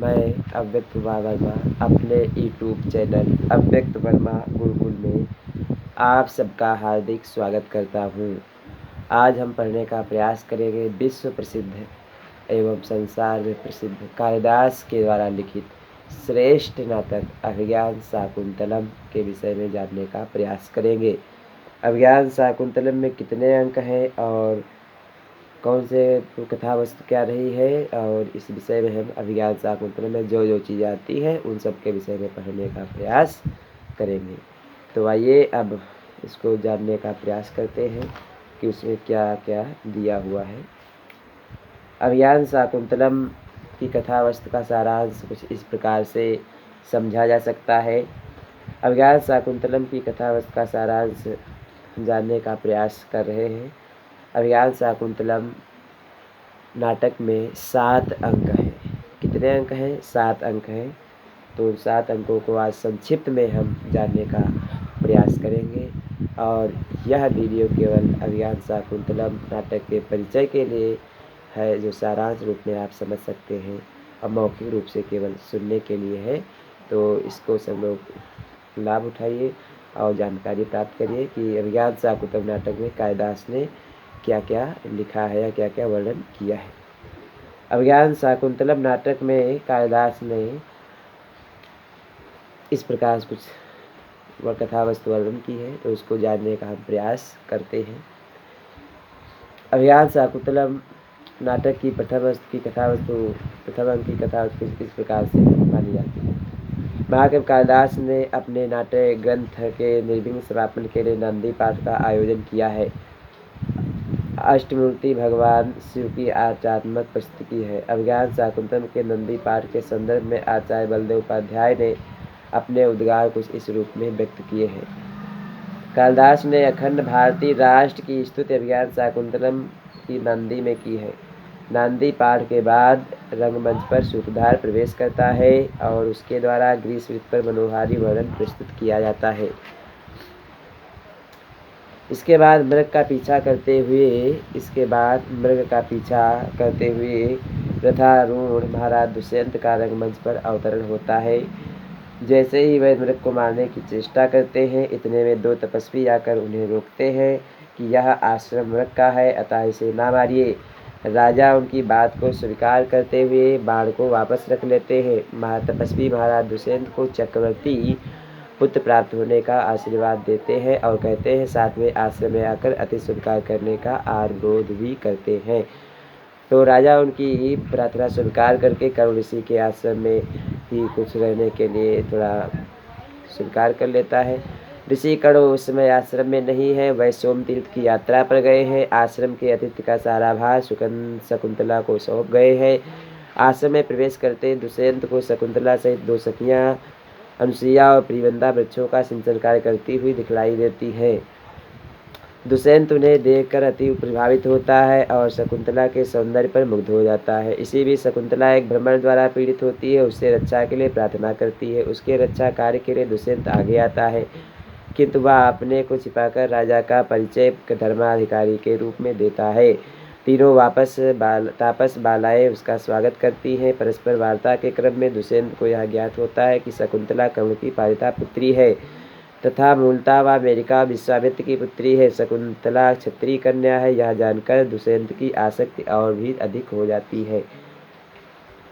मैं अव्यक्त वर्मा अपने यूट्यूब चैनल अव्यक्त वर्मा गुरुकुल में आप सबका हार्दिक स्वागत करता हूँ। आज हम पढ़ने का प्रयास करेंगे विश्व प्रसिद्ध एवं संसार में प्रसिद्ध कालिदास के द्वारा लिखित श्रेष्ठ नाटक अभिज्ञान शाकुंतलम के विषय में जानने का प्रयास करेंगे। अभिज्ञान शाकुंतलम में कितने अंक हैं और कौन से कथा वस्तु क्या रही है, और इस विषय में हम अभिज्ञान शाकुंतलम में जो जो चीज़ें आती हैं उन सब के विषय में पढ़ने का प्रयास करेंगे। तो आइए अब इसको जानने का प्रयास करते हैं कि उसमें क्या क्या दिया हुआ है। अभिज्ञान शाकुंतलम की कथा वस्तु का सारांश कुछ इस प्रकार से समझा जा सकता है। अभिज्ञान शाकुंतलम की कथा वस्तु का सारांश जानने का प्रयास कर रहे हैं। अभिज्ञान शाकुंतलम नाटक में 7 अंक हैं। कितने अंक हैं? 7 अंक हैं। तो 7 अंकों को आज संक्षिप्त में हम जानने का प्रयास करेंगे, और यह वीडियो केवल अभिज्ञान शाकुंतलम नाटक के परिचय के लिए है, जो सारांश रूप में आप समझ सकते हैं, और मौखिक रूप से केवल सुनने के लिए है। तो इसको सब लोग लाभ उठाइए और जानकारी प्राप्त करिए कि अभिज्ञान शाकुंतलम नाटक में कालिदास ने क्या क्या लिखा है या क्या क्या वर्णन किया है। अभिज्ञान शाकुंतलम नाटक में कालिदास ने इस प्रकार से कुछ कथा वस्तु वर्णन की है, तो उसको जानने का हम प्रयास करते हैं। अभिज्ञान शाकुंतलम नाटक की प्रथम अंक की कथा वस्तु किस प्रकार से मानी जाती है। महाकवि कालिदास ने अपने नाट्य ग्रंथ के निर्विघ्न समापन के लिए नंदी पाठ का आयोजन किया है। अष्टमूर्ति भगवान शिव की आचात्मक प्रस्तुति है। अभिज्ञान शाकुंतलम के नंदी पाठ के संदर्भ में आचार्य बलदेव उपाध्याय ने अपने उद्गार कुछ इस रूप में व्यक्त किए हैं। कालिदास ने अखंड भारतीय राष्ट्र की स्तुति अभिज्ञान शाकुंतलम की नांदी में की है। नांदी पाठ के बाद रंगमंच पर सूत्रधार प्रवेश करता है और उसके द्वारा ग्रीष्मऋतु पर मनोहारी वर्णन प्रस्तुत किया जाता है। इसके बाद मृग का पीछा करते हुए रथारूढ़ महाराज दुष्यंत का रंगमंच पर अवतरण होता है। जैसे ही वह मृग को मारने की चेष्टा करते हैं, इतने में 2 तपस्वी आकर उन्हें रोकते हैं कि यह आश्रम मृग का है, अतः इसे ना मारिए। राजा उनकी बात को स्वीकार करते हुए बाण को वापस रख लेते हैं। तपस्वी महाराज दुष्यंत को चक्रवर्ती पुत्र प्राप्त होने का आशीर्वाद देते हैं और कहते हैं, साथ में आश्रम में आकर अति स्वीकार करने का अनुरोध भी करते हैं। तो राजा उनकी प्रार्थना स्वीकार करके करुण ऋषि के आश्रम में ही कुछ रहने के लिए थोड़ा स्वीकार कर लेता है। ऋषि करुण उस समय आश्रम में नहीं है, वह सोम तीर्थ की यात्रा पर गए हैं। आश्रम के अतिथि का सारा भार शकुंतला को सौंप गए हैं। आश्रम में प्रवेश करते दुष्यंत को शकुंतला सहित 2 सखियाँ अनुसुईया और प्रियवंदा वृक्षों का सिंचन कार्य करती हुई दिखलाई देती है। दुष्यंत उन्हें देखकर अति प्रभावित होता है और शकुंतला के सौंदर्य पर मुग्ध हो जाता है। इसी बीच शकुंतला एक भ्रमण द्वारा पीड़ित होती है, उससे रक्षा के लिए प्रार्थना करती है। उसके रक्षा कार्य के लिए दुष्यंत आगे आता है, किंतु वह अपने को छिपाकर राजा का परिचय धर्माधिकारी के रूप में देता है। तीनों तापस बालाएं उसका स्वागत करती हैं। परस्पर वार्ता के क्रम में दुष्यंत को यह ज्ञात होता है कि शकुंतला कर्ण की पालिता पुत्री है तथा मूलतः वह मेनका विश्वामित्र की पुत्री है। शकुंतला क्षत्रिय कन्या है। यह जानकर दुष्यंत की आसक्ति और भी अधिक हो जाती है।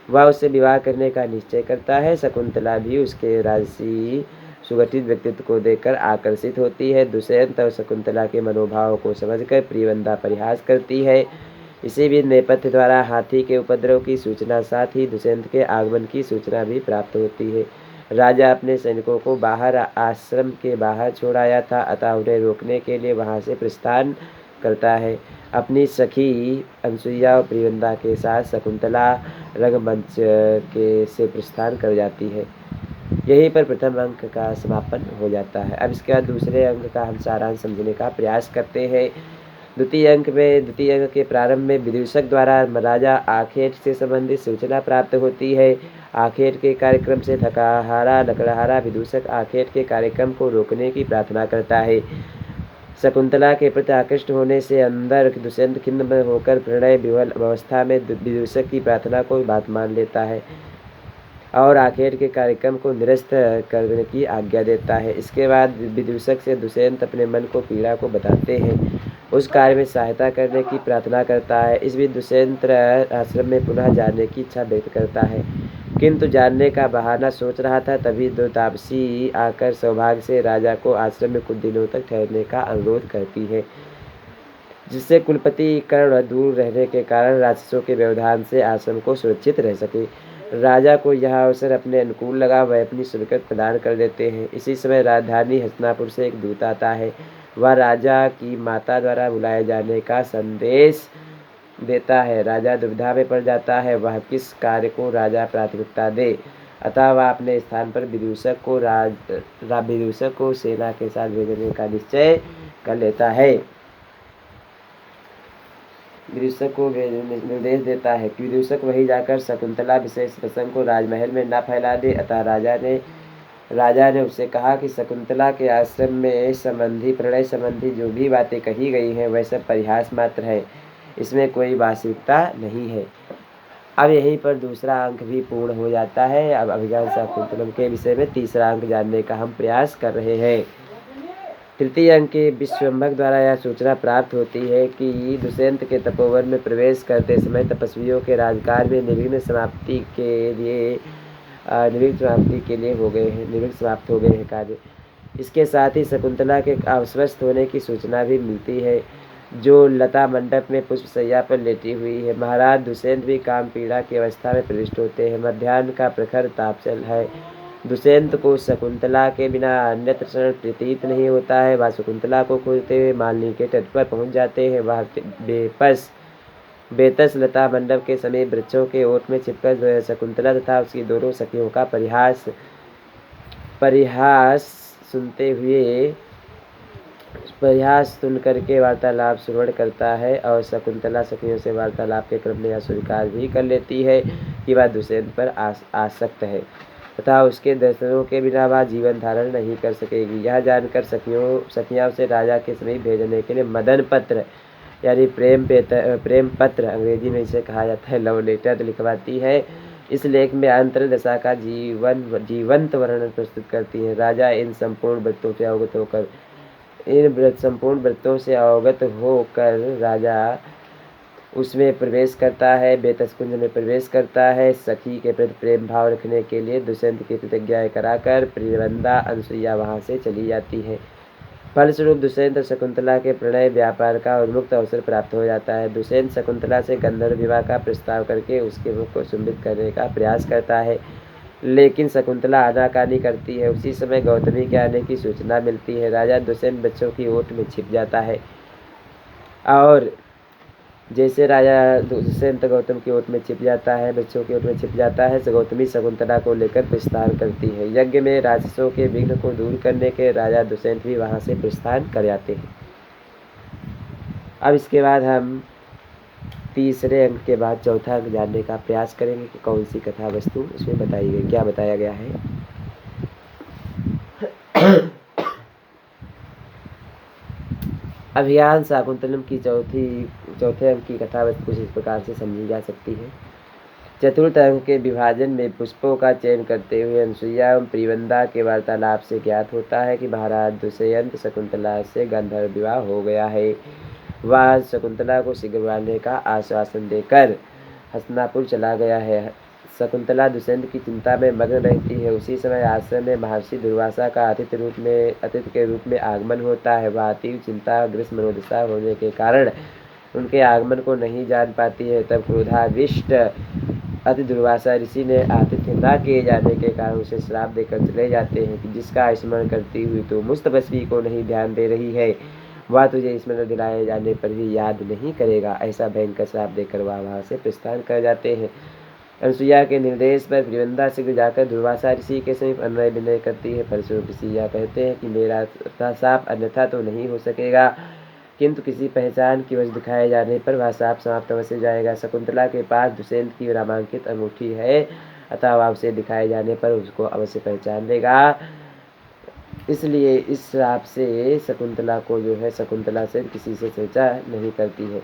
वह उससे विवाह करने का निश्चय करता है। शकुंतला भी उसके राजसी सुगठित व्यक्तित्व को देखकर आकर्षित होती है। दुष्यंत और शकुंतला के मनोभाव को समझकर प्रियवंदा परिहास करती है। इसी भी नेपथ्य द्वारा हाथी के उपद्रव की सूचना, साथ ही दुष्यंत के आगमन की सूचना भी प्राप्त होती है। राजा अपने सैनिकों को बाहर आश्रम के बाहर छोड़ आया था, अतः उन्हें रोकने के लिए वहां से प्रस्थान करता है। अपनी सखी अनुसुईया और प्रियवंदा के साथ शकुंतला रंगमंच से प्रस्थान कर जाती है। यहीं पर प्रथम अंक का समापन हो जाता है। अब इसके बाद दूसरे अंक का हम सारांश समझने का प्रयास करते हैं। द्वितीय अंक के प्रारंभ में विदूषक द्वारा राजा आखेट से संबंधित सूचना प्राप्त होती है। आखेट के कार्यक्रम से लकड़हारा विदूषक आखेट के कार्यक्रम को रोकने की प्रार्थना करता है। शकुंतला के प्रति आकृष्ट होने से अंदर दुष्यंत खिन्न होकर प्रणय विवल अवस्था में विदूषक की प्रार्थना को बात मान लेता है। और आखिर के कार्यक्रम को निरस्त करने की आज्ञा देता है। इसके बाद विदूषक से दुष्यंत अपने मन को पीड़ा को बताते हैं, उस कार्य में सहायता करने की प्रार्थना करता है। इस बीच दुष्यंत आश्रम में पुनः जाने की इच्छा व्यक्त करता है, किंतु जानने का बहाना सोच रहा था, तभी दो तापसी आकर सौभाग्य से राजा को आश्रम में कुछ दिनों तक ठहरने का अनुरोध करती है, जिससे कुलपति कर्ण दूर रहने के कारण राक्षसों के व्यवधान से आश्रम को सुरक्षित रह सके। राजा को यह अवसर अपने अनुकूल लगा, वह अपनी स्वीकृति प्रदान कर देते हैं। इसी समय राजधानी हस्तिनापुर से एक दूत आता है, वह राजा की माता द्वारा बुलाए जाने का संदेश देता है। राजा दुविधा में पड़ जाता है, वह किस कार्य को राजा प्राथमिकता दे, अतः वह अपने स्थान पर विदूषक को सेना के साथ भेजने का निश्चय कर लेता है। विदूषक को निर्देश देता है कि विदूषक वही जाकर शकुंतला विशेष प्रसंग को राजमहल में न फैला दे। अतः राजा ने उससे कहा कि शकुंतला के आश्रम में प्रणय संबंधी जो भी बातें कही गई हैं वह सब परिहास मात्र है, इसमें कोई वास्तविकता नहीं है। अब यहीं पर दूसरा अंक भी पूर्ण हो जाता है। अब अभिज्ञान शाकुंतलम के विषय में तीसरा अंक जानने का हम प्रयास कर रहे हैं। तृतीय अंक के विश्वम्भर द्वारा यह सूचना प्राप्त होती है कि दुष्यंत के तपोवन में प्रवेश करते समय तपस्वियों के राजकार्य में निर्विघ्न समाप्ति के लिए निर्विघ्न समाप्त हो गए हैं कार्य। इसके साथ ही शकुंतला के अस्वस्थ होने की सूचना भी मिलती है, जो लता मंडप में पुष्पशैया पर लेटी हुई है। महाराज दुष्यंत भी काम पीड़ा की अवस्था में प्रविष्ट होते हैं। मध्याह्न का प्रखर तापचल है। दुष्यंत को शकुंतला के बिना अन्यत्र क्षण प्रतीत नहीं होता है। वह शकुंतला को खोजते हुए मालिनी के तट पर पहुंच जाते हैं। वह बेतस लता मंडप के समीप वृक्षों के ओट में छिपकर शकुंतला तथा उसकी दोनों सखियों का परिहास सुन करके वार्तालाप श्रवण करता है, और शकुंतला सखियों से वार्तालाप के क्रम में यह स्वीकार भी कर लेती है कि वह दुष्यंत पर आसक्त है तथा उसके दर्शनों के बिना वह जीवन धारण नहीं कर सकेगी। यह जानकर सखियां उसे राजा के समीप भेजने के लिए मदन पत्र यानी प्रेम पत्र, अंग्रेजी में इसे कहा जाता है लव लेटर, लिखवाती है। इस लेख में अंतर्दशा का जीवंत वर्णन प्रस्तुत करती है। राजा इन संपूर्ण व्रतों से अवगत होकर राजा उसमें प्रवेश करता है, बेतसकुंज में प्रवेश करता है। सखी के प्रति प्रेम भाव रखने के लिए दुष्यंत की प्रतिज्ञा कराकर प्रियवंदा अनसुईया वहां से चली जाती है। फलस्वरूप दुष्यंत और शकुंतला के प्रणय व्यापार का उन्मुक्त अवसर प्राप्त हो जाता है। दुष्यंत शकुंतला से गंधर्व विवाह का प्रस्ताव करके उसके मुख को चुंबित करने का प्रयास करता है, लेकिन शकुंतला आनाकानी करती है। उसी समय गौतमी के आने की सूचना मिलती है। राजा दुष्यंत बच्चों की ओट में छिप जाता है, और जैसे राजा दुष्यंत गौतम की ओट में छिप जाता है, बच्चों की ओट में छिप जाता है, गौतमी शकुंतला को लेकर प्रस्थान करती है। यज्ञ में राक्षसों के विघ्न को दूर करने के राजा दुष्यंत भी वहां से प्रस्थान कर जाते हैं। अब इसके बाद हम तीसरे अंक के बाद चौथा अंक जानने का प्रयास करेंगे कि कौन सी कथा वस्तु उसमें बताई गई, क्या बताया गया है। अभियान शाकुंतलम की चौथे अंक की कथा वस्तु कुछ इस प्रकार से समझी जा सकती है। चतुर्थ अंक के विभाजन में पुष्पों का चयन करते हुए अनसुईया एवं प्रियवंदा के वार्तालाप से ज्ञात होता है कि महाराज दुष्यंत शकुंतला से गंधर्व विवाह हो गया है। वह शकुंतला को शीघ्र बुलाने का आश्वासन देकर हस्तिनापुर चला गया है। शकुंतला दुष्यंत की चिंता में मग्न रहती है। उसी समय आश्रम में महर्षि दुर्वासा का अतिथि के रूप में आगमन होता है। वह अतीव चिंताग्रस्त मनोदशा होने के कारण उनके आगमन को नहीं जान पाती है। तब क्रोधाविष्ट अति दुर्वासा ऋषि ने आतिथ्य न किए जाने के कारण उसे श्राप देकर चले जाते हैं कि जिसका स्मरण करती हुई तो मुझ तपस्वी को नहीं ध्यान दे रही है, वह तुझे स्मरण दिलाए जाने पर भी याद नहीं करेगा। ऐसा भयंकर श्राप देकर वह वहां से प्रस्थान कर जाते हैं। अनसुईया के निर्देश पर प्रियवंदा शीघ्र जाकर दुर्वासा ऋषि के समीप अन्वय विनय करती है। फलस्वरूप ऋषि यह कहते हैं कि मेरा साप अन्यथा तो नहीं हो सकेगा, किंतु किसी पहचान की वजह दिखाए जाने पर वह साप समाप्त अवश्य जाएगा। शकुंतला के पास दुष्यंत की नामांकित अंगूठी है, अतः वह उसे दिखाए जाने पर उसको अवश्य पहचान लेगा। इसलिए इस श्राप से शकुंतला से किसी से चर्चा नहीं करती है।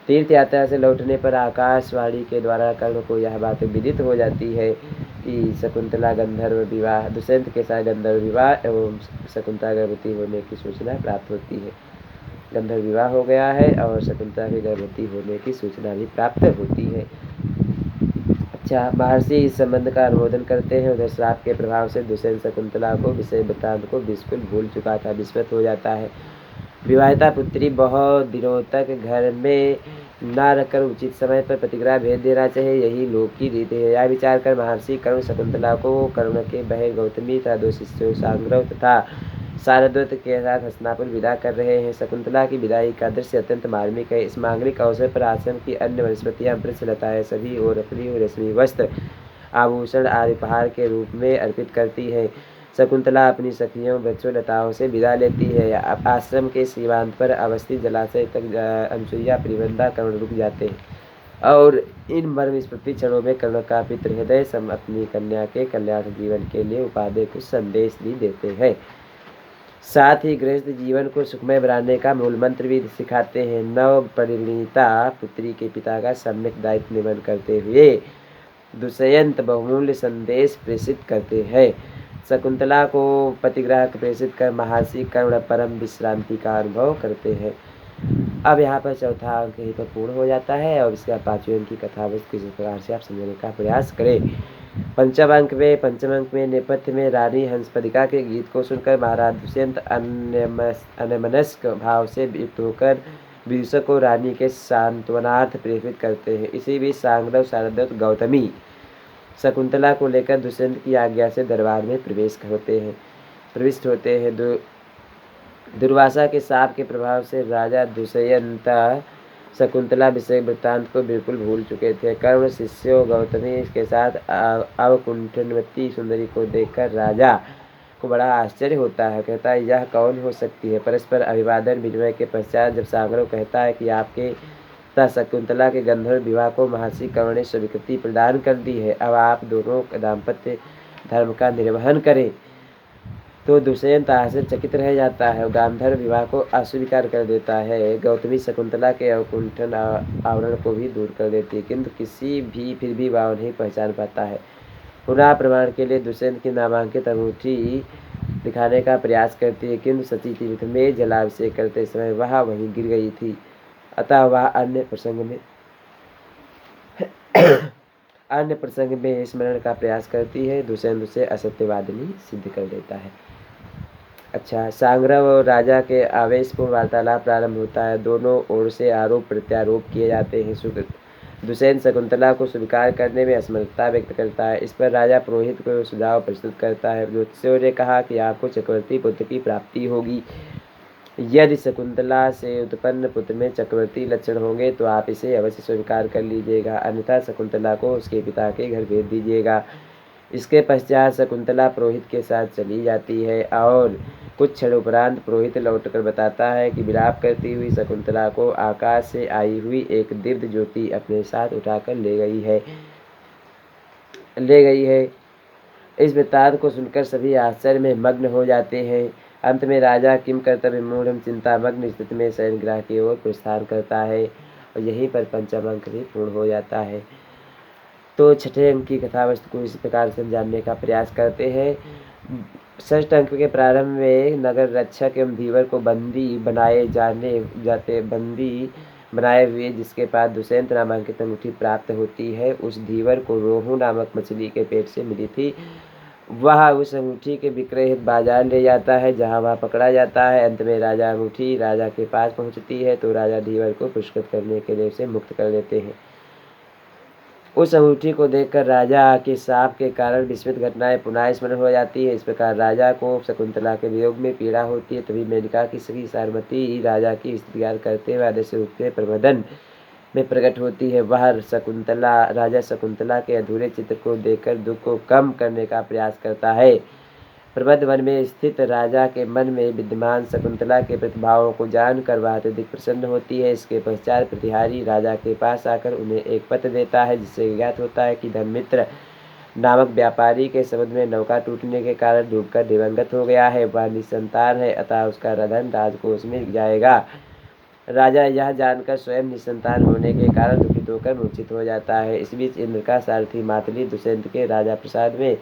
तीर्थ यात्रा से लौटने पर आकाशवाणी के द्वारा कर्ण को यह बात विदित हो जाती है कि शकुंतला गंधर्व विवाह दुष्यंत के साथ गंधर्व विवाह एवं शकुंतला गर्भवती होने की सूचना प्राप्त होती है। गंधर्व विवाह हो गया है और शकुंतला के गर्भवती होने की सूचना भी प्राप्त होती है। अच्छा, महर्षि इस संबंध का अनुमोदन करते हैं। उधर श्राप के प्रभाव से दुष्यंत शकुंतला को विषय वृत्तांत को बिल्कुल भूल चुका था, विस्मृत हो जाता है। विवाहिता पुत्री बहुत दिनों तक घर में न रखकर उचित समय पर प्रतिग्रह भेज देना चाहिए, यही लोक की रीति है। यह विचार कर महर्षि कर्ण शकुंतला को कर्ण के बहन गौतमी तथा 2 शिष्यों सांग्रव तथा शारद्वत के साथ हस्तिनापुर विदा कर रहे हैं। शकुंतला की विदाई का दृश्य अत्यंत मार्मिक है। इस मांगलिक अवसर पर आश्रम की अन्य वनस्पतियां वृक्ष लताएं सभी और अपनी रेशमी वस्त्र आभूषण आदि उपहार के रूप में अर्पित करती है। शकुंतला अपनी सखियों वृक्षों लताओं से विदा लेती है। आश्रम के सीमांत पर अवस्थित जलाशय तक अनसुईया परिवंदा कर्ण रुक जाते हैं और इन मर्म स्मृति क्षणों में कर्ण का पितृ हृदय सम अपनी कन्या के कल्याण जीवन के लिए उपादेय कुछ संदेश भी देते हैं। साथ ही गृहस्थ जीवन को सुखमय बनाने का मूल मंत्र भी सिखाते हैं। नव परिणीता पुत्री के पिता का सम्यक दायित्व निर्वहन करते हुए दुष्यंत बहुमूल्य संदेश प्रेषित करते हैं। शकुंतला को पतिग्रह प्रेषित कर महर्षि कर्ण परम विश्रांति का अनुभव करते हैं। अब यहाँ पर चौथा अंक यहीं पर पूर्ण हो जाता है और इसके बाद 5वें अंक की कथा किस प्रकार से आप समझने का प्रयास करें। पंचम अंक में नेपथ्य में रानी हंसपदिका के गीत को सुनकर महाराज दुष्यंत अन्यमनस्क भाव से युक्त होकर विदूषक को रानी के सांत्वनार्थ प्रेरित करते हैं। इसी बीच सांग्रव शारद्वत गौतमी शकुंतला को लेकर दुष्यंत की आज्ञा से दरबार में प्रविष्ट होते हैं। दुर्वासा के शाप के प्रभाव से राजा दुष्यंत शकुंतला विषय वृत्तांत को बिल्कुल भूल चुके थे। कर्ण शिष्यों गौतमी के साथ अवकुंठनवती सुंदरी को देखकर राजा को बड़ा आश्चर्य होता है। कहता है, यह कौन हो सकती है। परस्पर अभिवादन विनिमय के पश्चात जब सांग्रव कहता है कि आपके तथा शकुंतला के गंधर्व विवाह को महर्षि कर्ण ने स्वीकृति प्रदान कर दी है, अब आप दोनों दाम्पत्य धर्म का निर्वहन करें, तो दुष्यंत आश्चर्यचकित रह जाता है और गांधर्व विवाह को अस्वीकार कर देता है। गौतमी शकुंतला के अवकुंठन आवरण को भी दूर कर देती है, किंतु फिर भी वह नहीं पहचान पाता है। पुनः प्रमाण के लिए दुष्यंत की नामांकित अंगूठी दिखाने का प्रयास करती है, किंतु सची तीर्थ में जलाभिषेक करते समय वह वहीं गिर गई थी। अतः वह अन्य प्रसंग में स्मरण का प्रयास करती है। दुष्यंत उसे असत्यवादिनी सिद्ध कर देता है। अच्छा, सांग्रव और राजा के आवेशपूर्ण वार्तालाप प्रारंभ होता है। दोनों ओर से आरोप प्रत्यारोप किए जाते हैं। दुष्यंत शकुंतला को स्वीकार करने में असमर्थता व्यक्त करता है। इस पर राजा पुरोहित को सुझाव प्रस्तुत करता है। ज्योतिषियों ने कहा कि आपको चक्रवर्ती पुत्र की प्राप्ति होगी। यदि शकुंतला से उत्पन्न पुत्र में चक्रवर्ती लक्षण होंगे तो आप इसे अवश्य स्वीकार कर लीजिएगा, अन्यथा शकुंतला को उसके पिता के घर भेज दीजिएगा। इसके पश्चात शकुंतला पुरोहित के साथ चली जाती है और कुछ क्षण उपरांत पुरोहित लौटकर बताता है कि विलाप करती हुई शकुंतला को आकाश से आई हुई एक दिव्य ज्योति अपने साथ उठाकर ले गई है। इस वृत्तांत को सुनकर सभी आश्चर्य में मग्न हो जाते हैं। अंत में राजा किम कर्तव्य मूढ़ चिंतामग्न स्थिति में शयनगृह की ओर प्रस्थान करता है और यहीं पर पंचम अंक भी पूर्ण हो जाता है। तो छठे अंक की कथावस्तु को इस प्रकार से जानने का प्रयास करते हैं। षष्ठ अंक के प्रारंभ में नगर रक्षक एवं धीवर को बंदी बनाए हुए जिसके पास दुष्यंत नामांकित अंगूठी प्राप्त होती है, उस धीवर को रोहू नामक मछली के पेट से मिली थी। वह उस अंगूठी के विक्रय हेतु बाजार ले जाता है, जहां वह पकड़ा जाता है। अंत में अंगूठी राजा के पास पहुंचती है तो राजा धीवर को पुरस्कृत करने के लिए उसे मुक्त कर देते हैं। उस अंगूठी को देखकर राजा के शाप के कारण विस्मित घटनाएं पुनः स्मरण हो जाती है। इस प्रकार राजा को शकुंतला के वियोग में पीड़ा होती है। तभी मेनका की सखी सारमती राजा की स्तुति करते हुए आदर्श रूप में प्रमदन में प्रकट होती है। वह राजा शकुंतला के अधूरे चित्र को देखकर दुख को कम करने का प्रयास करता है। प्रमद वन में स्थित राजा के मन में विद्यमान शकुंतला के प्रतिभावों को जानकर वह अत्यधिक प्रसन्न होती है। इसके पश्चात प्रतिहारी राजा के पास आकर उन्हें एक पत्र देता है, जिससे ज्ञात होता है कि धर्ममित्र नामक व्यापारी के समुद्र में नौका टूटने के कारण डूबकर दिवंगत हो गया है। वह निसंतान है, अतः उसका धन राजकोष में जाएगा। राजा यह जानकर स्वयं निसंतान होने के कारण दुखित होकर मूर्छित हो जाता है। इस बीच इंद्र का सारथी मातली दुष्यंत के राजा प्रसाद में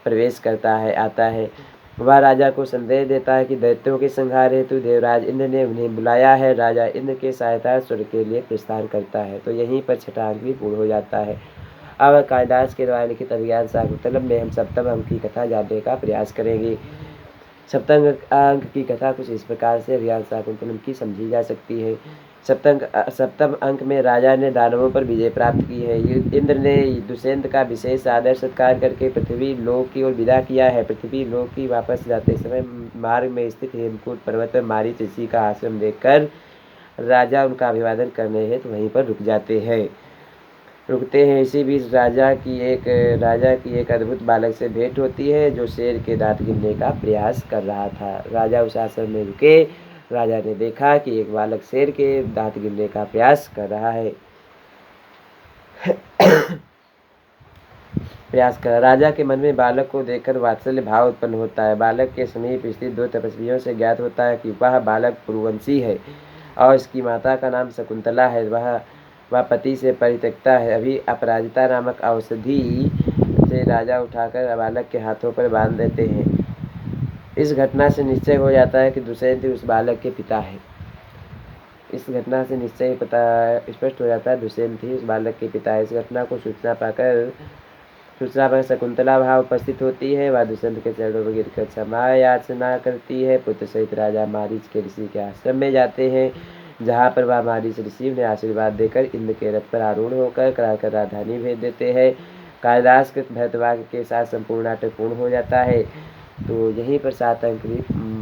प्रवेश आता है। वह राजा को संदेश देता है कि दैत्यों के संहार हेतु देवराज इंद्र ने उन्हें बुलाया है। राजा इंद्र के सहायता स्वर्ग के लिए प्रस्थान करता है। तो यहीं पर छठा अंक भी पूर्ण हो जाता है। अब कालिदास के द्वारा लिखित अभिज्ञान शाकुंतलम में हम सप्तम अंक की कथा जानने का प्रयास करेंगे। सप्तम अंक की कथा कुछ इस प्रकार से अभिज्ञान शाकुंतलम की समझी जा सकती है। सप्तम अंक में राजा ने दानवों पर विजय प्राप्त की है। इंद्र ने दुष्यंत का विशेष आदर सत्कार करके पृथ्वी लोक की ओर विदा किया है। पृथ्वी लोक की वापस जाते समय मार्ग में स्थित हेमकूट पर्वत पर मारीच ऋषि का आश्रम देखकर राजा उनका अभिवादन करने हेतु वहीं पर रुकते हैं। इसी बीच राजा की एक अद्भुत बालक से भेंट होती है जो शेर के दांत गिनने का प्रयास कर रहा था। राजा उस आश्रम में रुके। राजा ने देखा कि एक बालक शेर के दांत गिनने का प्रयास कर रहा है। राजा के मन में बालक को देखकर वात्सल्य भाव उत्पन्न होता है। बालक के समीप स्थित 2 तपस्वियों से ज्ञात होता है कि वह बालक पुरुवंशी है और इसकी माता का नाम शकुंतला है। वह पति से परित्यक्ता है। अभी अपराजिता नामक औषधि से राजा उठाकर बालक के हाथों पर बांध देते हैं। इस घटना से निश्चय हो जाता है कि दुष्यंत उस बालक के पिता है। इस घटना से निश्चय स्पष्ट हो जाता है दुष्यंत ही उस बालक के पिता है। इस घटना को सूचना पाकर शकुंतला वहाँ उपस्थित होती है। वह दुष्यंत के चरणों में गिरकर क्षमा याचना करती है। पुत्र सहित राजा मारीच के ऋषि के आश्रम में जाते हैं, जहाँ पर वह मारीच ऋषि उन्हें आशीर्वाद देकर इंद्र के रथ पर आरूढ़ होकर कराकर राजधानी भेज देते हैं। कालिदास के भरतवाक्य के साथ संपूर्ण नाटक पूर्ण हो जाता है। तो यहीं पर 7 अंक भी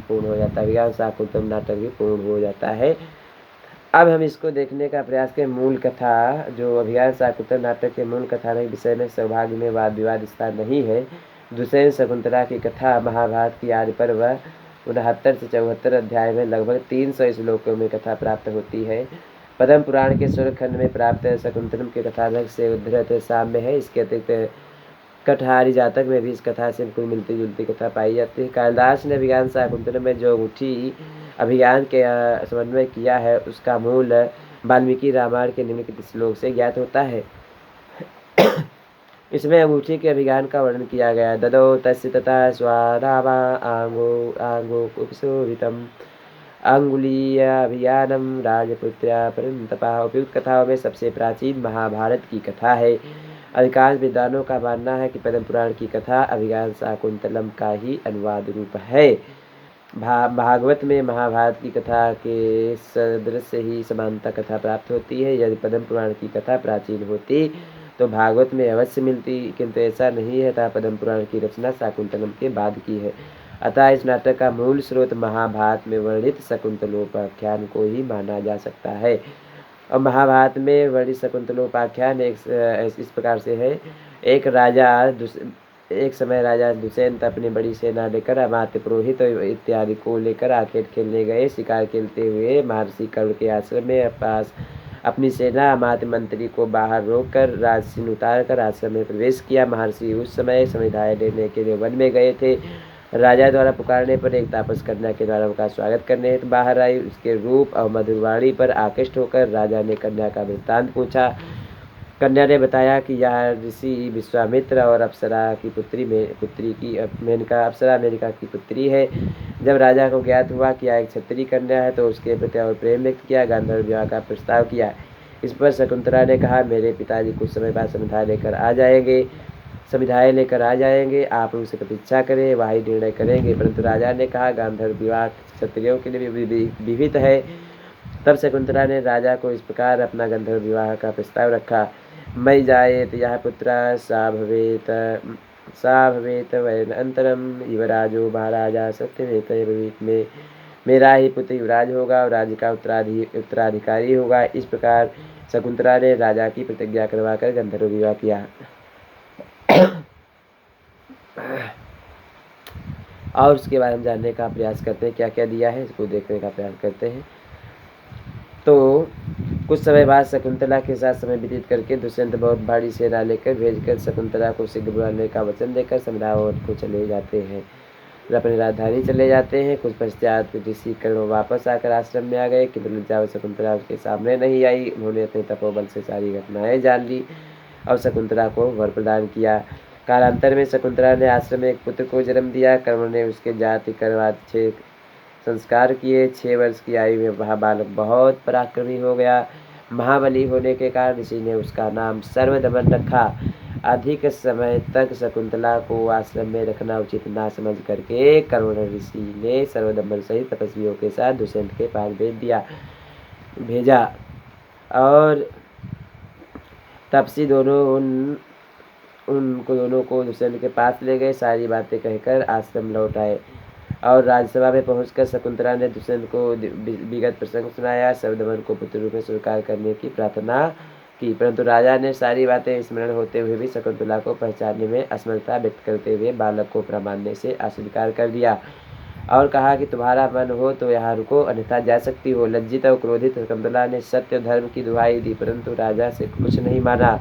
पूर्ण हो जाता है। अभिज्ञान शाकुंतलम नाटक भी पूर्ण हो जाता है। अब हम इसको देखने का प्रयास करें। मूल कथा जो अभिज्ञान शाकुंतलम नाटक के मूल कथा के विषय में सौभाग्य में वाद विवाद स्थान नहीं है। दुष्यंत शकुंतला की कथा महाभारत की आदि पर्व 69 से 74 अध्याय में लगभग 300 श्लोकों में कथा प्राप्त होती है। पद्म पुराण के स्वर्ग खंड में प्राप्त शकुंतलम के कथानक से उद्धृत साम्य है। इसके अतिरिक्त कटहारी जातक में भी इस कथा से कोई मिलती जुलती कथा पाई जाती है। कालिदास ने अभिज्ञान शाकुंतलम में जो अंगूठी अभिज्ञान के समन्वय किया है उसका मूल वाल्मीकि रामायण के निम्नलिखित श्लोक से ज्ञात होता है। इसमें अंगूठी के अभिज्ञान का वर्णन किया गया है। ददौ तस्य तथा स्वादावा आंगो कुशोभितम अंगुलीय अभियानम राजपुत्र्या परंतपा। उपयुक्त कथाओं में सबसे प्राचीन महाभारत की कथा है। अधिकांश विद्वानों का मानना है कि पद्म पुराण की कथा अभिज्ञान शाकुंतलम का ही अनुवाद रूप है। भागवत में महाभारत की कथा के सदृश ही समानता कथा प्राप्त होती है। यदि पद्म पुराण की कथा प्राचीन होती तो भागवत में अवश्य मिलती, किंतु ऐसा नहीं है। तथा पद्म पुराण की रचना शाकुंतलम के बाद की है। अतः इस नाटक का मूल स्रोत महाभारत में वर्णित शकुंतलोपाख्यान को ही माना जा सकता है। और महाभारत में वर्णित शकुंतलोपाख्यान इस प्रकार से है। एक समय राजा दुष्यंत अपनी बड़ी सेना लेकर अमात्य पुरोहित इत्यादि को लेकर आखेट खेलने गए। शिकार खेलते हुए महर्षि कर्ण के आश्रम में पास अपनी सेना अमात्य मंत्री को बाहर रोककर राजसिंह उतार कर आश्रम में प्रवेश किया। महर्षि उस समय समुदाय लेने के लिए वन में गए थे। राजा द्वारा पुकारने पर एक तापस कन्या के द्वारा उनका स्वागत करने हेतु बाहर आई। उसके रूप और मधुर वाणी पर आकृष्ट होकर राजा ने कन्या का वृत्तांत पूछा। कन्या ने बताया कि यह ऋषि विश्वामित्र और अप्सरा मेनका की पुत्री है। जब राजा को ज्ञात हुआ कि यह एक क्षत्रिय कन्या है तो उसके प्रति और प्रेम व्यक्त किया। गांधर्व विवाह का प्रस्ताव किया। इस पर शकुंतला ने कहा, मेरे पिताजी कुछ समय बाद समिधाएं लेकर आ जाएंगे। आप उनसे प्रतीक्षा करें, वही निर्णय करेंगे। परंतु राजा ने कहा, गांधर्व विवाह क्षत्रियों के लिए विहित है। तब शकुंतला ने राजा को इस प्रकार अपना गंधर्व विवाह का प्रस्ताव रखा। मयि जायेत यः पुत्रः सा भवेत वयनन्तरं युवराजो महाराजा सत्यमेत भवेत्। में मेरा ही पुत्र युवराज होगा और राज्य का उत्तराधिकारी होगा। इस प्रकार शकुंतला ने राजा की प्रतिज्ञा करवाकर गंधर्व विवाह किया। और उसके बाद हम जानने का प्रयास करते हैं क्या क्या दिया है, इसको देखने का प्रयास करते हैं। तो कुछ समय बाद शकुंतला के साथ समय व्यतीत करके दुष्यंत बहुत भारी सेना लेकर भेजकर शकुंतला को शीघ्र बुलाने का वचन देकर समिधाओं को चले जाते हैं। अपनी राजधानी चले जाते हैं। कुछ पश्चात ऋषि कर्ण वापस आकर आश्रम में आ गए, किंतु लज्जा और शकुंतला उसके सामने नहीं आई। उन्होंने अपने तपोबल से सारी घटनाएं जान ली और शकुंतला को वर प्रदान किया। कालांतर में शकुंतला ने आश्रम में एक पुत्र को जन्म दिया। कर्ण ने उसके जाति कर्माद 6 संस्कार किए। 6 वर्ष की आयु में वह बालक बहुत पराक्रमी हो गया। महाबली होने के कारण ऋषि ने उसका नाम सर्वदमन रखा। अधिक समय तक शकुंतला को आश्रम में रखना उचित ना समझ करके कर्ण ऋषि ने सर्वदमन सहित तपस्वियों के साथ दुष्यंत के पास भेजा और तपसी दोनों को दुष्यंत के पास ले गए। सारी बातें कहकर आश्रम लौट आए और राजसभा में पहुंचकर शकुंतला ने दुष्यंत को विगत प्रसंग सुनाया। सर्वदमन को पुत्र रूप में स्वीकार करने की प्रार्थना की, परंतु राजा ने सारी बातें स्मरण होते हुए भी शकुंतला को पहचानने में असमर्थता व्यक्त करते हुए बालक को प्रमाणने से अस्वीकार कर दिया और कहा कि तुम्हारा मन हो तो यहाँ रुको, अन्यथा जा सकती हो। लज्जित और क्रोधित शकुंतला ने सत्य धर्म की दुहाई दी, परंतु राजा से कुछ नहीं माना।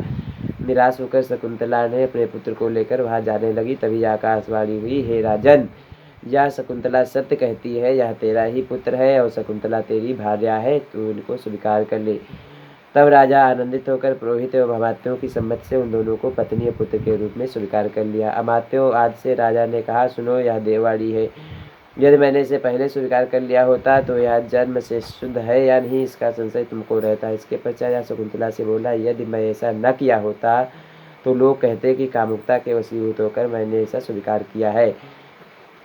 निराश होकर शकुंतला ने अपने पुत्र को लेकर वहां जाने लगी। तभी आकाशवाणी हुई, हे राजन, यह शकुंतला सत्य कहती है, यह तेरा ही पुत्र है और शकुंतला तेरी भार्या है, तू इनको स्वीकार कर ले। तब राजा आनंदित होकर पुरोहित एवं अमात्यों की सम्मति से उन दोनों को पत्नी और पुत्र के रूप में स्वीकार कर लिया। अमात्यों आदि से राजा ने कहा, सुनो, यह देववाणी है। यदि मैंने इसे पहले स्वीकार कर लिया होता तो यह जन्म से शुद्ध है या नहीं, इसका संशय तुमको रहता। इसके पश्चात शकुंतला से बोला, यदि मैं ऐसा न किया होता तो लोग कहते कि कामुकता के वशीभूत होकर मैंने ऐसा स्वीकार किया है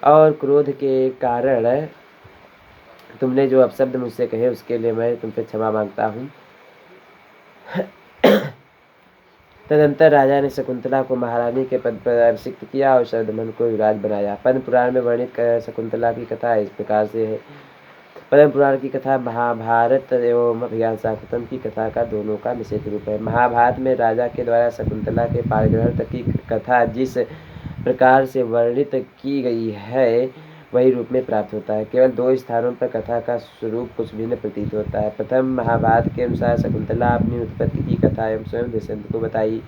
और क्रोध के कारण तुमने जो अपशब्द मुझसे कहे उसके लिए मैं तुमसे क्षमा मांगता हूँ। तदंतर राजा ने शकुंतला को महारानी के पद पर अभिषिक्त किया और सर्वदमन को युवराज बनाया। पद्म पुराण में वर्णित शकुंतला की कथा इस प्रकार से है। पद्म पुराण की कथा महाभारत एवं अभिज्ञान शाकुंतलम की कथा का दोनों का निषेध रूप है। महाभारत में राजा के द्वारा शकुंतला के पारिग्रहण तक की कथा जिस प्रकार से वर्णित की गई है वही रूप में प्राप्त होता है। केवल 2 स्थानों पर कथा का स्वरूप कुछ भिन्न प्रतीत होता है। प्रथम महाभारत के अनुसार शकुंतला अपनी उत्पत्ति की कथा एवं स्वयं दुष्यंत को बताई,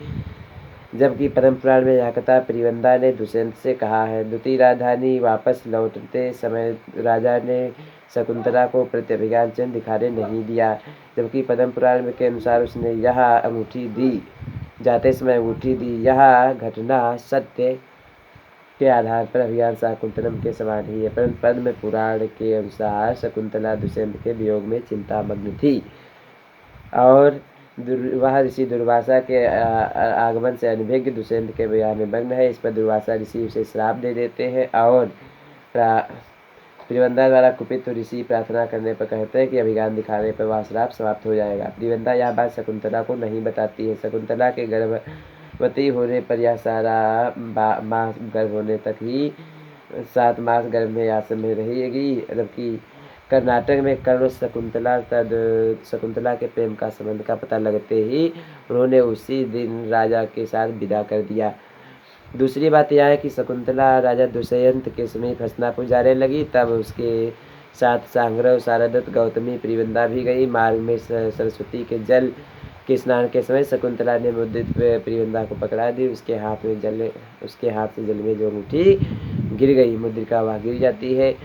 जबकि पद्म पुराण में यह कथा प्रियवंदा ने दुष्यंत से कहा है। द्वितीय राजधानी वापस लौटते समय राजा ने शकुंतला को प्रत्यभिज्ञान चिन्ह दिखाने नहीं दिया, जबकि पद्म पुराण के अनुसार उसने यह अंगूठी दी, जाते समय अंगूठी दी। यह घटना सत्य के आधार पर अभिज्ञान शाकुंतलम के समान ही है, परंतु पद्म पुराण के अनुसार शकुंतला दुष्यंत के वियोग में चिंतामग्न थी और वह ऋषि दुर्वासा के आगमन से अनभिज्ञ दुष्यंत के विवाह में मग्न है। इस पर दुर्वासा ऋषि उसे श्राप दे देते हैं और प्रियवंदा द्वारा कुपित ऋषि प्रार्थना करने पर कहते हैं कि अभिज्ञान दिखाने पर वह श्राप समाप्त हो जाएगा। प्रियवंदा यह बात शकुंतला को नहीं बताती है। शकुंतला के गर्भवती होने पर यह सारा मास गर्भ होने तक ही 7 मास गर्भ में आश्रम में रहेगी, जबकि कर्नाटक में कर्ण शकुंतला के प्रेम का संबंध का पता लगते ही उन्होंने उसी दिन राजा के साथ विदा कर दिया। दूसरी बात यह है कि शकुंतला राजा दुष्यंत के समीप हस्तिनापुर जाने लगी, तब उसके साथ सांग्रह, सारदत्त, गौतमी, प्रियवंदा भी गई। मार्ग में सरस्वती के जल के स्नान के समय शकुंतला ने मुद्रित प्रियवंदा को पकड़ा दी। उसके हाथ से जल में जो अंगूठी गिर गई, मुद्रिका वह गिर जाती है।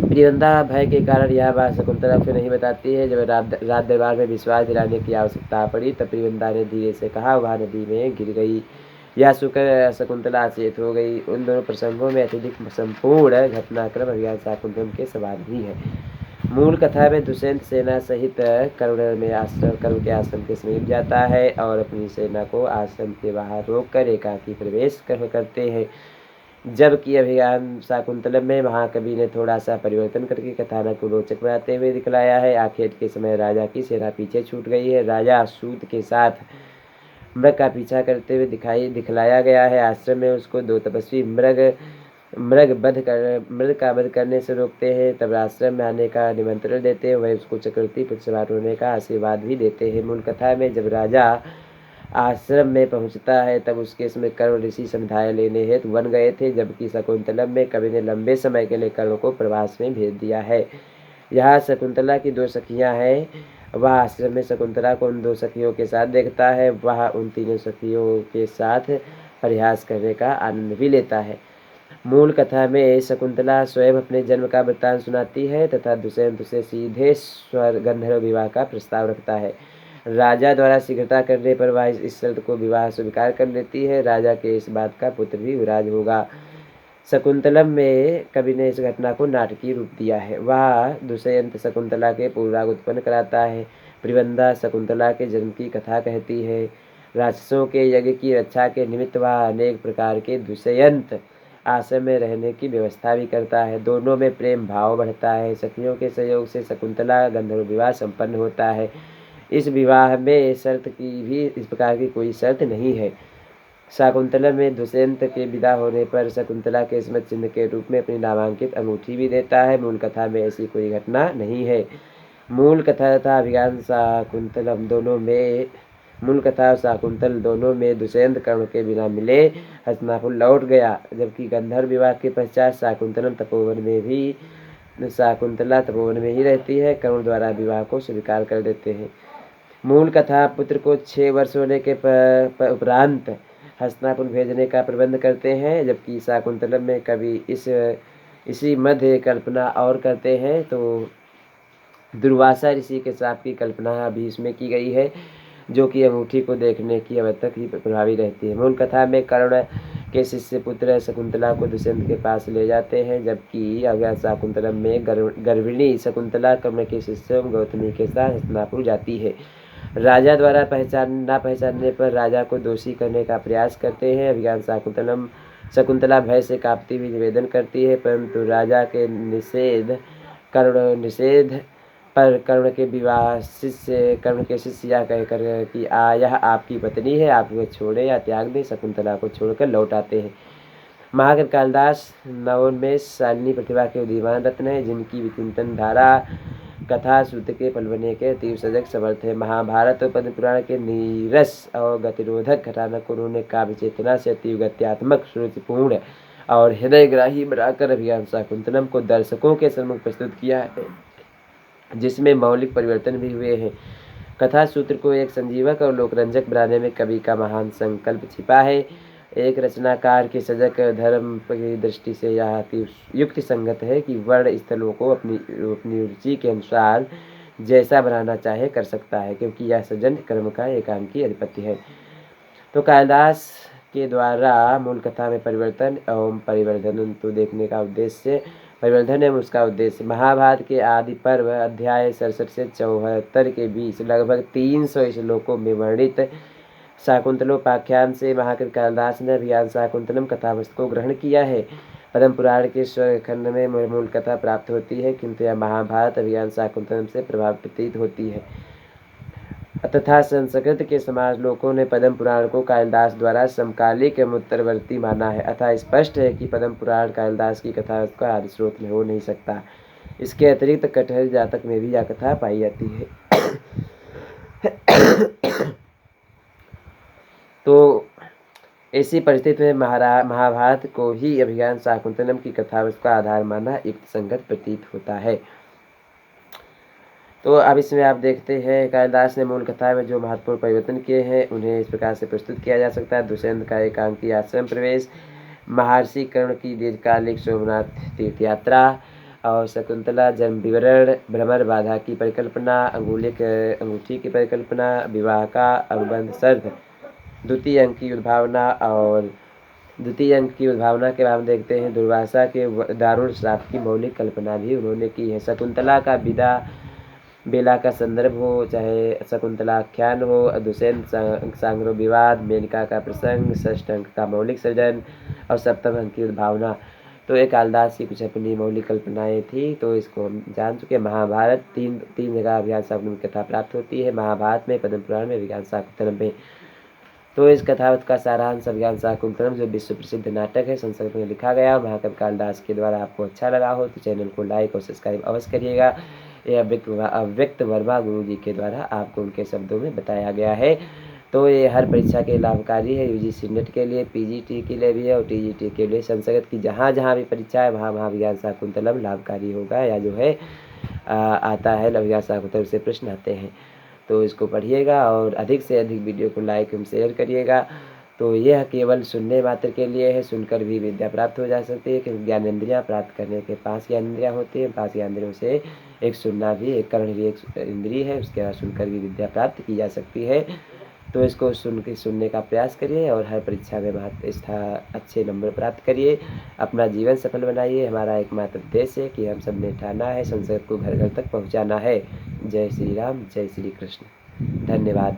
प्रियवंदा भय के कारण यह बात शकुंतला को नहीं बताती है। जब राज दरबार में विश्वास दिलाने की आवश्यकता पड़ी तब प्रियवंदा ने धीरे से कहा, वह नदी में गिर गई। यह सुनकर शकुंतला अचेत हो गई। उन दोनों प्रसंगों में अत्यधिक संपूर्ण घटनाक्रम अभिज्ञान शाकुंतलम के समान ही है। मूल कथा में दुष्यंत सेना सहित कर्ण के आश्रम के समीप जाता है और अपनी सेना को आश्रम के बाहर रोककर एकाकी प्रवेश करते हैं, जबकि अभिज्ञान शाकुंतलम में महाकवि ने थोड़ा सा परिवर्तन करके कथानक को रोचक बनाते हुए दिखलाया है। आखेट के समय राजा की सेना पीछे छूट गई है। राजा सूत के साथ मृग का पीछा करते हुए दिखलाया गया है। आश्रम में उसको 2 तपस्वी मृग का वध करने से रोकते हैं। तब आश्रम में आने का निमंत्रण देते हैं। वह उसको चक्रवर्ती पद सवार होने का आशीर्वाद भी देते हैं। मूल कथा में जब राजा आश्रम में पहुंचता है तब उसके समय कर्ण ऋषि समझाए लेने हेतु वन गए थे, जबकि शकुंतलम में कवि ने लंबे समय के लिए कर्ण को प्रवास में भेज दिया है। यहाँ शकुंतला की 2 सखियाँ हैं। वह आश्रम में शकुंतला को उन 2 सखियों के साथ देखता है। वह उन तीनों सखियों के साथ परिहास करने का आनंद भी लेता है। मूल कथा में शकुंतला स्वयं अपने जन्म का वृत्तांत सुनाती है तथा दुष्यंत उसे सीधे स्वर गंधर्व विवाह का प्रस्ताव रखता है। राजा द्वारा शीघ्रता करने पर वह इस शर्त को विवाह स्वीकार कर लेती है। राजा के इस बात का पुत्र भी युवराज होगा। शकुंतलम में कवि ने इस घटना को नाटकीय रूप दिया है। वह दुष्यंत शकुंतला के पूर्वराग उत्पन्न कराता है। प्रिवंदा शकुंतला के जन्म की कथा कहती है। राक्षसों के यज्ञ की रक्षा के निमित्त वह अनेक प्रकार के दुष्यंत आश्रम में रहने की व्यवस्था भी करता है। दोनों में प्रेम भाव बढ़ता है। सखियों के सहयोग से शकुंतला गंधर्व विवाह संपन्न होता है। इस विवाह में शर्त की भी इस प्रकार की कोई शर्त नहीं है। शाकुंतलम में दुष्यंत के विदा होने पर शकुंतला के स्मृति चिन्ह के रूप में अपनी नामांकित अंगूठी भी देता है। मूल कथा में ऐसी कोई घटना नहीं है। मूल कथा तथा अभिज्ञान शाकुंतलम दोनों में मूल कथा और शाकुंतल दोनों में दुष्यंत कर्ण के बिना मिले हस्तिनापुर लौट गया, जबकि गंधर्व विवाह के पश्चात शाकुंतला तपोवन में ही रहती है। कर्ण द्वारा विवाह को स्वीकार कर देते हैं। मूल कथा पुत्र को 6 वर्ष होने के उपरांत हस्तिनापुर भेजने का प्रबंध करते हैं, जबकि शाकुंतलम में कवि इसी मध्य कल्पना और करते हैं। तो दुर्वासा ऋषि के श्राप की कल्पना भी इसमें की गई है, जो कि अंगूठी को देखने की अब तक ही प्रभावी रहती है। मूल कथा में कर्ण के शिष्य पुत्र शकुंतला को दुष्यंत के पास ले जाते हैं, जबकि अज्ञात शाकुंतलम में गर्भिणी शकुंतला कर्ण के शिष्य गौतमी के साथ हस्तिनापुर जाती है। राजा द्वारा ना पहचानने पर राजा को दोषी करने का प्रयास करते हैं। अभिज्ञान शकुंतला भय से कांपती हुई निवेदन करती है, परंतु राजा के निषेध पर कर्ण के शिष्य यह कहकर कि यह आपकी पत्नी है, आप वह छोड़े या त्याग दें, शकुंतला को छोड़कर लौट आते हैं। महाकवि कालिदास नवोन्मेष शालिनी प्रतिभा के उदीयमान रत्न है, जिनकी विचिंतन धारा कथा सूत्र के पलवने के तीव्र सजग समर्थ है। महाभारत और पद्म पुराण के नीरस और गतिरोधक घटना को उन्होंने काव्य चेतना से तीव्र गत्यात्मक श्रुतिपूर्ण और हृदयग्राही बनाकर अभिज्ञान शाकुंतलम को दर्शकों के सम्मुख प्रस्तुत किया है, जिसमें मौलिक परिवर्तन भी हुए हैं। कथा सूत्र को एक संजीवक और लोकरंजक बनाने में कवि का महान संकल्प छिपा है। एक रचनाकार के सजग धर्म की दृष्टि से यह युक्ति संगत है कि वर्ण स्थलों को अपनी रुचि के अनुसार जैसा बनाना चाहे कर सकता है, क्योंकि यह सृजन क्रम का एकांकी अधिपत्य है। तो कालिदास के द्वारा मूल कथा में परिवर्तन एवं परिवर्धन तो देखने का उद्देश्य परिवर्धन एवं उसका उद्देश्य महाभारत के आदि पर्व अध्याय 67 से 74 के बीच लगभग 300 श्लोकों में वर्णित शाकुंतलोपाख्यान से महाकवि कालिदास ने अभिज्ञान शाकुंतलम कथावस्तु को ग्रहण किया है। पद्म पुराण के स्वखंड में मूल कथा प्राप्त होती है, किंतु यह महाभारत अभिज्ञान शाकुंतलम से प्रभावित प्रतीत होती है। तथा संस्कृत के समाज लोगों ने पद्म पुराण को कालिदास द्वारा समकालिक एवं उत्तरवर्ती माना है। अतः स्पष्ट है कि पद्म पुराण कालिदास की कथा का आदि स्रोत हो नहीं सकता। इसके अतिरिक्त कटहल जातक में भी यह कथा पाई जाती है। तो ऐसी परिस्थिति में महाभारत को ही अभिज्ञान शाकुंतलम की कथा उसका आधार माना युक्त संगत प्रतीत होता है। तो अब इसमें आप देखते हैं कालिदास ने मूल कथा में जो महत्वपूर्ण परिवर्तन किए हैं उन्हें इस प्रकार से प्रस्तुत किया जा सकता है। दुष्यंत का एकांकी आश्रम प्रवेश, महर्षि कर्ण की दीर्घकालिक सोमनाथ तीर्थ यात्रा और शकुंतला जन्म विवरण, भ्रमर बाधा की परिकल्पना, अंगूठी की परिकल्पना, विवाह का अनुबंध शर्त, द्वितीय अंक की उद्भावना के बाद देखते हैं दुर्वासा के दारुण श्राप की मौलिक कल्पना भी उन्होंने की है। शकुंतला का बेला का संदर्भ हो, चाहे शकुंतलाख्यान हो, दुष्यंत सांग्रो विवाद, मेनका का प्रसंग, षष्ठ अंक का मौलिक सृजन और सप्तम अंक की उद्भावना, तो एक कालिदास की कुछ अपनी मौलिक कल्पनाएं थी। तो इसको हम जान चुके। महाभारत तीन जगह अभिज्ञान शाकुंतलम की कथा प्राप्त होती है, महाभारत में, पद्म पुराण में, अभिज्ञान शाकुंतलम में। तो इस कथावत का सारांश अभिज्ञान शाकुंतलम जो विश्व प्रसिद्ध नाटक है संस्कृत में लिखा गया महाकवि कालिदास के द्वारा आपको अच्छा लगा हो तो चैनल को लाइक और सब्सक्राइब अवश्य करिएगा। यह अव्यक्त वर्मा गुरु जी के द्वारा आपको उनके शब्दों में बताया गया है। तो ये हर परीक्षा के लाभकारी है, यूजीसी नेट के लिए, पीजीटी के लिए भी है और टीजीटी के लिए। संस्कृत की जहाँ भी परीक्षा है वहाँ अभिज्ञान शाकुंतलम लाभकारी होगा, या जो है आता है अभिज्ञान शाकुंतलम से प्रश्न आते हैं। तो इसको पढ़िएगा और अधिक से अधिक वीडियो को लाइक एवं शेयर करिएगा। तो यह केवल सुनने मात्र के लिए है, सुनकर भी विद्या प्राप्त हो जा सकती है, क्योंकि ज्ञानेंद्रियाँ प्राप्त करने के 5 ज्ञानेंद्रियाँ होती हैं। 5 ज्ञानेंद्रियों से एक सुनना भी, एक कर्ण भी एक इंद्रिय है, उसके बाद सुनकर भी विद्या प्राप्त की जा सकती है। तो इसको सुनने का प्रयास करिए और हर परीक्षा में अच्छे नंबर प्राप्त करिए, अपना जीवन सफल बनाइए। हमारा एकमात्र उद्देश्य है कि हम सब ने ठाना है संस्कृत को घर घर तक पहुँचाना है। जय श्री राम, जय श्री कृष्ण। धन्यवाद।